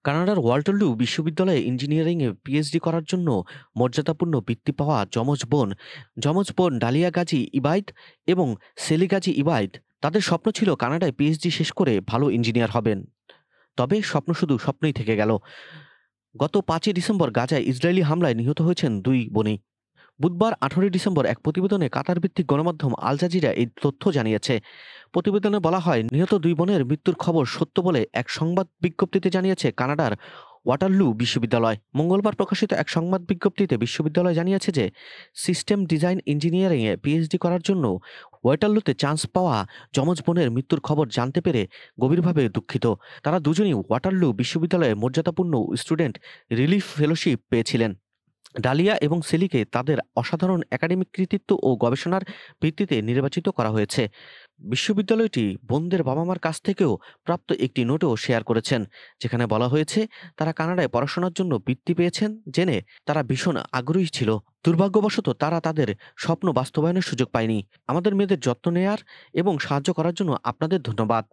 কানাডার ওয়াটারলু বিশ্ববিদ্যালয়ে ইঞ্জিনিয়ারিংয়ে পিএইচডি করার জন্য মর্যাদাপূর্ণ বৃত্তি পাওয়া যমজ বোন ডালিয়া গাজী ইবাইদ এবং সেলি গাজী ইবাইদ তাদের স্বপ্ন ছিল কানাডায় পিএইচডি শেষ করে ভালো ইঞ্জিনিয়ার হবেন। তবে স্বপ্ন শুধু স্বপ্নই থেকে গেল। গত ৫ই ডিসেম্বর গাজায় ইসরায়েলি হামলায় নিহত হয়েছেন দুই বোনই। বুধবার ১৮ ডিসেম্বর এক প্রতিবেদনে কাতার ভিত্তিক গণমাধ্যম আল জাজিরা এই তথ্য জানিয়েছে। প্রতিবেদনে বলা হয়, নিহত দুই বোনের মৃত্যুর খবর সত্য বলে এক সংবাদ বিজ্ঞপ্তিতে জানিয়েছে কানাডার ওয়াটারলু বিশ্ববিদ্যালয়। মঙ্গলবার প্রকাশিত এক সংবাদ বিজ্ঞপ্তিতে বিশ্ববিদ্যালয় জানিয়েছে যে সিস্টেম ডিজাইন ইঞ্জিনিয়ারিংয়ে পিএইচডি করার জন্য ওয়াটারলুতে চান্স পাওয়া যমজ বোনের মৃত্যুর খবর জানতে পেরে গভীরভাবে দুঃখিত। তারা দুজনই ওয়াটারলু বিশ্ববিদ্যালয়ে মর্যাদাপূর্ণ স্টুডেন্ট রিলিফ ফেলোশিপ পেয়েছিলেন। ডালিয়া এবং সেলিকে তাদের অসাধারণ একাডেমিক কৃতিত্ব ও গবেষণার ভিত্তিতে নির্বাচিত করা হয়েছে। বিশ্ববিদ্যালয়টি বোনদের বাবা-মার কাছ থেকেও প্রাপ্ত একটি নোটও শেয়ার করেছেন, যেখানে বলা হয়েছে তারা কানাডায় পড়াশোনার জন্য বৃত্তি পেয়েছেন জেনে তারা ভীষণ আগ্রহী ছিল। দুর্ভাগ্যবশত তারা তাদের স্বপ্ন বাস্তবায়নের সুযোগ পায়নি। আমাদের মেয়েদের যত্ন নেয়ার এবং সাহায্য করার জন্য আপনাদের ধন্যবাদ।